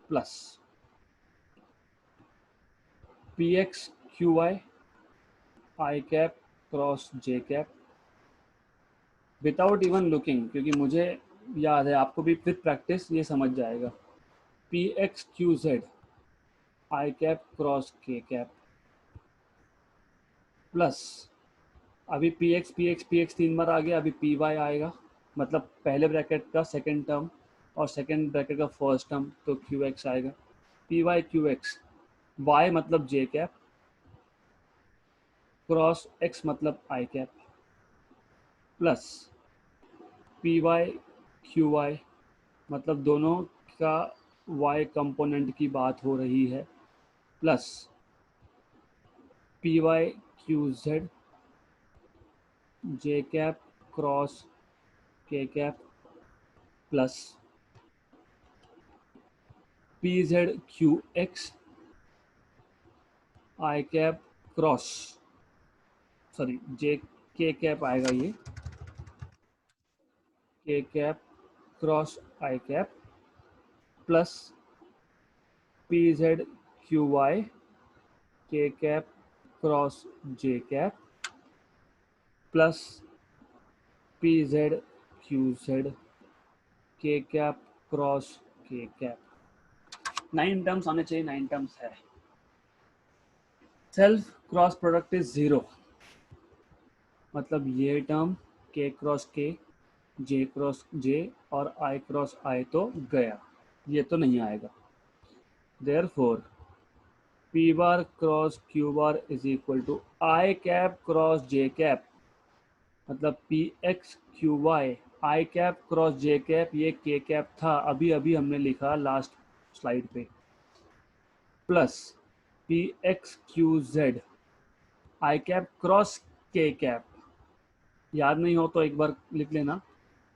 plus P X Q Y I cap cross J cap, without even looking, क्योंकि मुझे याद है, आपको भी विथ प्रैक्टिस ये समझ जाएगा, P X Q Z I cap cross K cap plus, अभी पी एक्स 3 बार आ गया, अभी पी वाई आएगा, मतलब पहले ब्रैकेट का सेकेंड टर्म और सेकेंड ब्रैकेट का फर्स्ट टर्म, तो क्यू एक्स आएगा, P Y Q X, Y मतलब जे कैप क्रॉस एक्स मतलब I cap plus P Y Q Y, मतलब दोनों का वाई कंपोनेंट की बात हो रही है, plus P Y Q Z J cap cross K cap plus P Z Q X I cap cross, sorry J K cap आएगा, ये K cap cross I cap plus P Z Q Y K cap cross J cap plus P Z Q Z K cap cross K cap. 9 terms आने चाहिए, 9 terms है। Self cross product is 0, मतलब ये term के cross के, जे cross जे और आई cross आई तो गया, ये तो नहीं आएगा। Therefore P bar cross Q bar is equal to I cap cross J cap, मतलब P X Q Y I cap cross J cap, ये के कैप था, अभी अभी हमने लिखा लास्ट स्लाइड पे, plus P X Q Z I cap cross K cap, याद नहीं हो तो एक बार लिख लेना,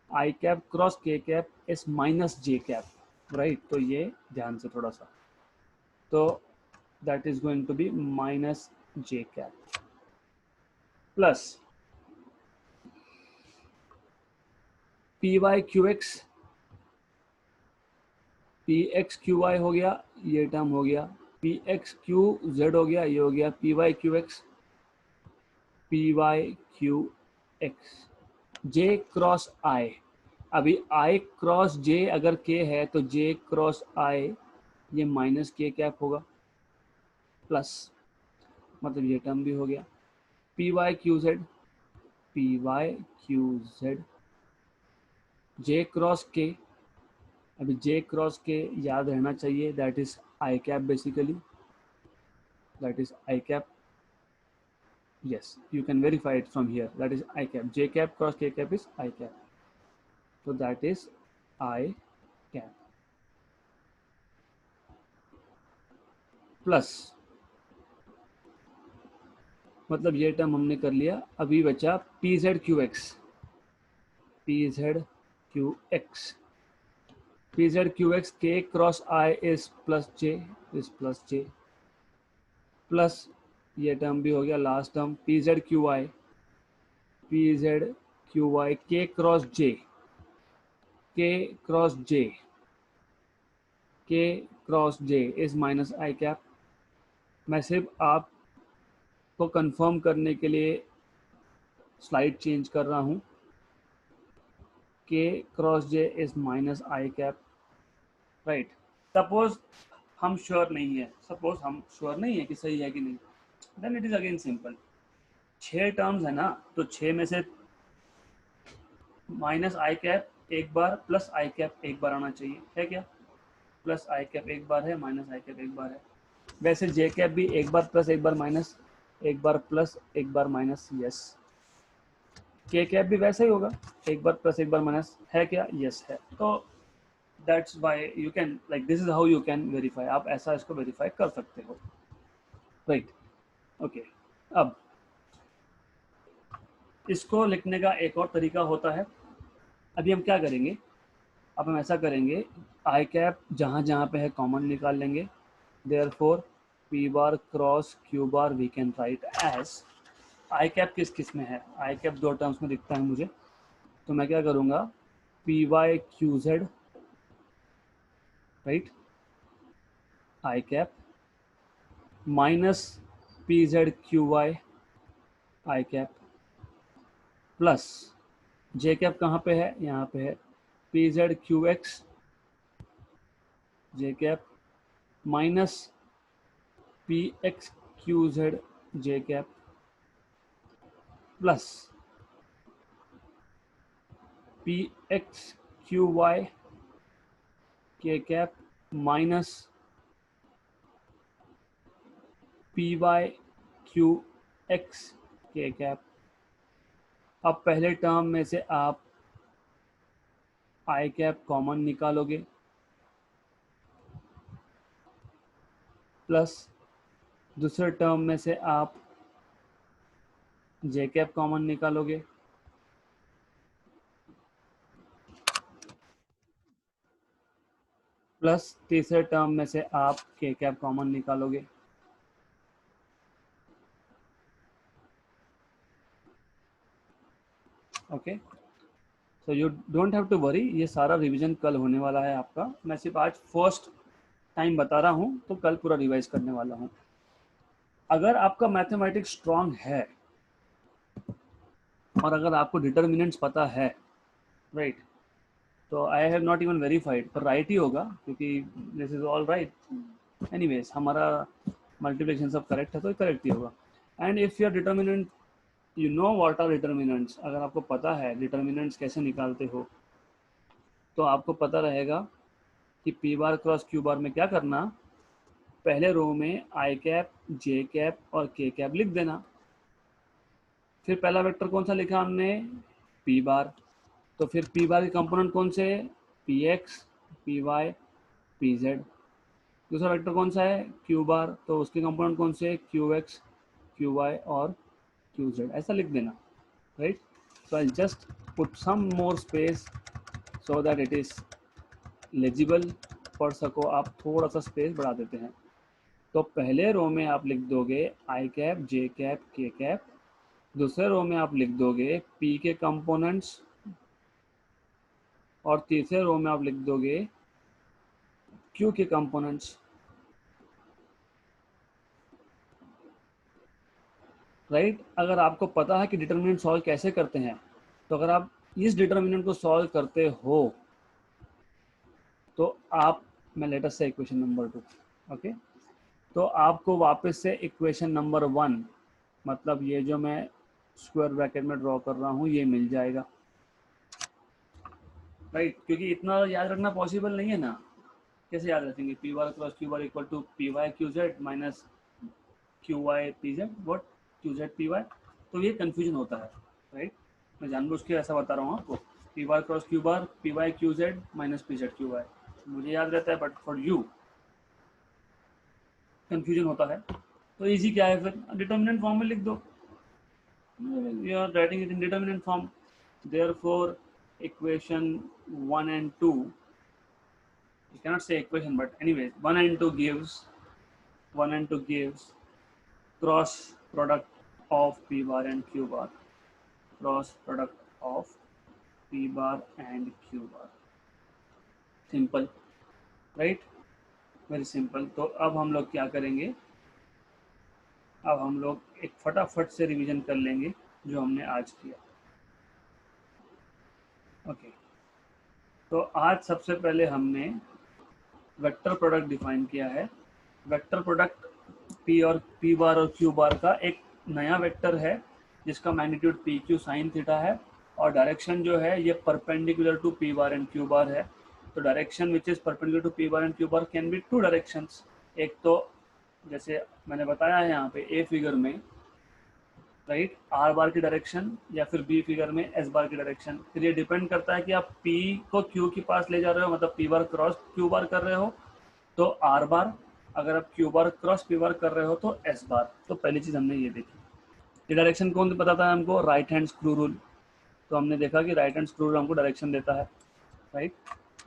I cap cross K cap is minus J cap, right. तो ये ध्यान से थोड़ा सा, तो that is going to be minus J cap plus P Y Q X, P X Q Y हो गया, ये टर्म हो गया, पी एक्स क्यू जेड हो गया, ये हो गया P Y Q X, P Y Q X, J cross I. अभी आई क्रॉस जे अगर के है तो जे क्रॉस आई ये माइनस के कैप होगा, प्लस मतलब ये टर्म भी हो गया, P Y Q Z, P Y Q Z, J cross K, अभी जे क्रॉस के याद रहना चाहिए, that is I cap basically, that is I cap. Yes, you can verify it from here. That is I cap. J cap cross K cap is I cap. So that is I cap. Plus मतलब ये term हमने कर लिया, अभी बचा P Z Q X, P Z Q X, P Z Q X K cross I is plus J, is plus J, plus ये term भी हो गया last term, P Z Q I, P Z Q Y K cross J, K cross J, K cross J is minus I cap. मैं सिर्फ आपको confirm करने के लिए स्लाइड चेंज कर रहा हूँ, के cross J is minus I cap, right. Suppose हम श्योर नहीं है, सपोज हम श्योर नहीं है कि सही है कि नहीं, then it is again simple, 6 terms है ना, तो 6 में से माइनस आई कैप एक बार प्लस आई कैप एक बार आना चाहिए, है क्या, प्लस आई कैप एक बार है, माइनस आई कैप एक बार है। वैसे जे कैप भी एक बार प्लस एक बार माइनस, एक बार प्लस एक बार माइनस, यस। के कैप भी वैसे ही होगा, एक बार प्लस एक बार माइनस, है क्या, यस है। तो that's why you can like this is how you can verify, आप ऐसा इसको वेरीफाई कर सकते हो, राइट। ओके, अब इसको लिखने का एक और तरीका होता है। अभी हम क्या करेंगे, अब हम ऐसा करेंगे, आई कैप जहाँ जहाँ पे है कॉमन निकाल लेंगे, therefore P bar cross Q bar we can write as, I cap किस किस में है, आई कैप 2 टर्म्स में दिखता है मुझे, तो मैं क्या करूँगा, P Y Q Z, right, I cap minus P Z Q Y I cap, plus J cap कहाँ पे है, यहाँ पे है, P Z Q X J cap minus P X Q Z J cap, plus P X Q Y K cap minus P Y Q X K cap. अब पहले term में से आप आई कैप कॉमन निकालोगे, plus दूसरे term में से आप जे कैप कॉमन निकालोगे, प्लस तीसरे टर्म में से आप के कैप कॉमन निकालोगे। Okay, so you don't have to worry, ये सारा रिवीजन कल होने वाला है आपका, मैं सिर्फ आज फर्स्ट टाइम बता रहा हूँ, तो कल पूरा रिवाइज करने वाला हूँ। अगर आपका मैथमेटिक्स स्ट्रांग है और अगर आपको डिटर्मिनेंट्स पता है, राइट, तो I have not even verified, पर राइट ही होगा क्योंकि this is all right, anyways हमारा मल्टीप्लिकेशन सब करेक्ट है तो करेक्ट ही होगा। And if your determinant, you know what are determinants, अगर आपको पता है डिटर्मिनेंट्स कैसे निकालते हो, तो आपको पता रहेगा कि पी बार क्रॉस क्यू बार में क्या करना, पहले रो में आई कैप जे कैप और के कैप लिख देना, फिर पहला वेक्टर कौन सा लिखा हमने, पी बार, तो फिर पी बार के कंपोनेंट कौन से, P X P Y P Z, दूसरा वेक्टर कौन सा है, क्यू बार, तो उसके कंपोनेंट कौन से, क्यू एक्स, क्यू वाई और क्यू जेड, ऐसा लिख देना, right. So I just put some more space so that it is legible, पढ़ सको आप, थोड़ा सा स्पेस बढ़ा देते हैं। तो पहले रो में आप लिख दोगे आई कैप, जे कैप, के कैप, दूसरे रो में आप लिख दोगे पी के कंपोनेंट्स, और तीसरे रो में आप लिख दोगे क्यू के कंपोनेंट्स, राइट। अगर आपको पता है कि डिटर्मिनेंट सॉल्व कैसे करते हैं, तो अगर आप इस डिटर्मिनेंट को सॉल्व करते हो तो आप, मैं लेटेस्ट से इक्वेशन नंबर 2, ओके, तो आपको वापस से इक्वेशन नंबर 1, मतलब ये जो मैं स्क्वायर ब्रैकेट में ड्रॉ कर रहा हूँ, ये मिल जाएगा, राइट। क्योंकि इतना याद रखना पॉसिबल नहीं है ना, कैसे याद रखेंगे, P bar cross Q bar equal to P Y Q Z minus Q Y P Z, what, Q Z P Y, तो ये कन्फ्यूजन होता है, राइट। मैं जानबूझ के ऐसा बता रहा हूँ आपको, P bar cross Q bar P Y Q Z minus P Z Q Y, मुझे याद रहता है, बट फॉर यू कन्फ्यूजन होता है। तो इजी क्या है, फिर डिटर्मिनेंट फॉर्म में लिख दो, you are writing it in determinant form, therefore equation 1 and 2, you cannot say equation, but anyways 1 and 2 gives cross product of p bar and q bar, cross product of p bar and q bar, simple, right, very simple. तो अब हम लोग क्या करेंगे, अब हम लोग एक फटाफट से रिवीजन कर लेंगे जो हमने आज किया, ओके। तो आज सबसे पहले हमने वेक्टर प्रोडक्ट डिफाइन किया है। वेक्टर प्रोडक्ट पी और पी बार और क्यू बार का एक नया वेक्टर है जिसका magnitude P Q sine theta है, और डायरेक्शन जो है ये perpendicular to P bar and Q bar है। तो direction which is perpendicular to P bar and Q bar can be two directions, एक तो जैसे मैंने बताया है यहाँ पे ए फिगर में, राइट, आर बार की डायरेक्शन, या फिर बी फिगर में एस बार की डायरेक्शन। फिर ये डिपेंड करता है कि आप पी को क्यू के पास ले जा रहे हो, मतलब पी बार क्रॉस क्यू बार कर रहे हो तो आर बार, अगर आप क्यू बार क्रॉस पी बार कर रहे हो तो एस बार। तो पहली चीज हमने ये देखी। ये डायरेक्शन कौन बताता है हमको, राइट हैंड स्क्रू रूल। तो हमने देखा कि राइट हैंड स्क्रू रूल हमको डायरेक्शन देता है, राइट,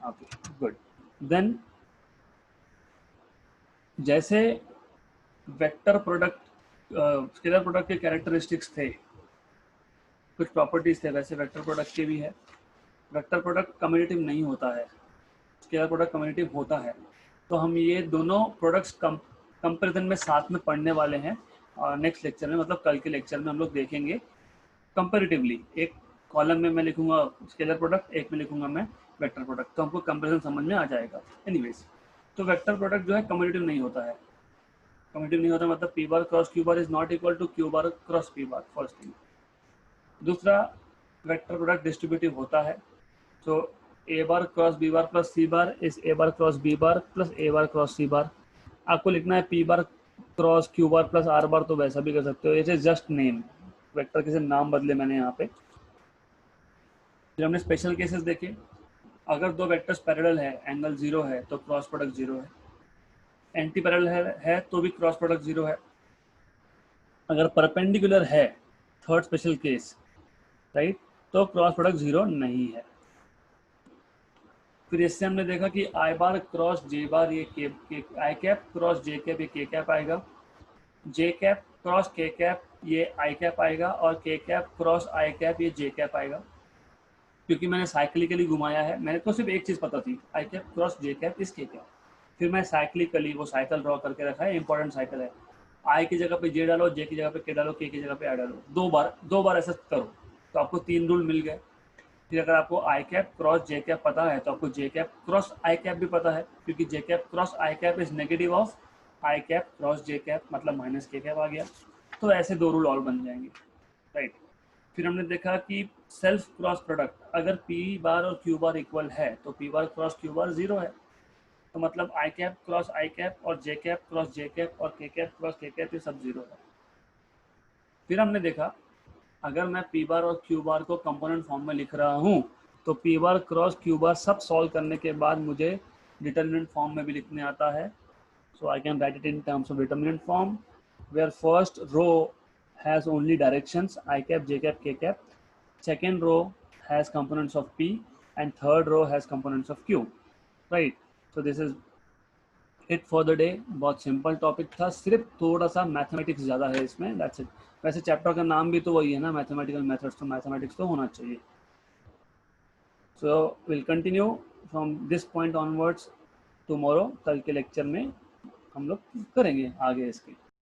ओके, गुड। देन जैसे वेक्टर प्रोडक्ट, स्केलर प्रोडक्ट के कैरेक्टरिस्टिक्स थे, कुछ प्रॉपर्टीज थे, वैसे वेक्टर प्रोडक्ट के भी है। वेक्टर प्रोडक्ट कम्यूटेटिव नहीं होता है, स्केलर प्रोडक्ट कम्यूटेटिव होता है। तो हम ये दोनों प्रोडक्ट्स कंपेरिजन में साथ में पढ़ने वाले हैं, और नेक्स्ट लेक्चर में, मतलब कल के लेक्चर में हम लोग देखेंगे कंपेरेटिवली। एक कॉलम में मैं लिखूंगा स्केलर प्रोडक्ट, एक में लिखूंगा मैं वेक्टर प्रोडक्ट, तो हमको कंपेरिजन समझ में आ जाएगा। एनीवेज, तो वेक्टर प्रोडक्ट जो है कम्यूटेटिव नहीं होता है। कम्यूटेटिव नहीं होता मतलब P bar cross Q bar is not equal to Q bar cross P bar, first thing. दूसरा, वेक्टर प्रोडक्ट डिस्ट्रीब्यूटिव होता है। तो A bar cross B bar plus C bar is A bar cross B bar plus A bar cross C bar. आपको लिखना है P bar cross Q bar plus R bar, तो वैसा भी कर सकते हो, it is just name, vector के नाम बदले मैंने यहाँ पे। फिर हमने स्पेशल केसेस देखे, अगर दो वेक्टर्स पैरेलल है, एंगल 0 है तो क्रॉस प्रोडक्ट 0 है, एंटी पैरेलल है तो भी क्रॉस प्रोडक्ट 0 है। अगर परपेंडिकुलर है, थर्ड स्पेशल केस, राइट, तो क्रॉस प्रोडक्ट 0 नहीं है। फिर इससे हमने देखा कि आई बार क्रॉस जे बार ये आई कैप क्रॉस जे कैप ये के कैप आएगा, जे कैप क्रॉस के कैप ये आई कैप आएगा, और K cap cross I cap ये जे कैप आएगा। क्योंकि मैंने साइक्लिकली घुमाया है, मैंने तो सिर्फ एक चीज़ पता थी, आई कैप क्रॉस जे कैप इस के कैप, फिर मैं साइक्लिकली वो साइकिल ड्रॉ करके रखा है, इंपॉर्टेंट साइकिल है। आई की जगह पे जे डालो, जे की जगह पे के डालो, के की जगह पे आई डालो, दो बार ऐसा करो तो आपको 3 रूल मिल गए। फिर अगर आपको I cap cross J cap पता है तो आपको J cap cross I cap भी पता है, क्योंकि J cap cross I cap is negative of I cap cross J cap, मतलब माइनस के कैप आ गया। तो ऐसे 2 रूल और बन जाएंगे, राइट। फिर हमने देखा कि सेल्फ क्रॉस प्रोडक्ट, अगर पी बार और क्यू बार इक्वल है तो पी बार क्रॉस क्यू बार 0 है, तो मतलब I cap cross I cap और जे कैप क्रॉस जे कैप और K cap cross K cap ये सब 0 है। फिर हमने देखा अगर मैं पी बार और क्यू बार को कंपोनेंट फॉर्म में लिख रहा हूँ तो पी बार क्रॉस क्यू बार सब सॉल्व करने के बाद मुझे डिटर्मिनेंट फॉर्म में भी लिखने आता है, So I can write it in terms of determinant form, where first row has only directions I cap, j cap, k cap. Second row has components of p, and third row has components of q. Right. So this is it for the day. बहुत simple topic था, सिर्फ थोड़ा सा mathematics ज़्यादा है इसमें, that's it. वैसे chapter का नाम भी तो वही है ना, मैथमेटिकल मेथड्स, तो मैथमेटिक्स तो होना चाहिए. So will continue from this point onwards tomorrow. कल के लेक्चर में हम लोग करेंगे आगे इसके.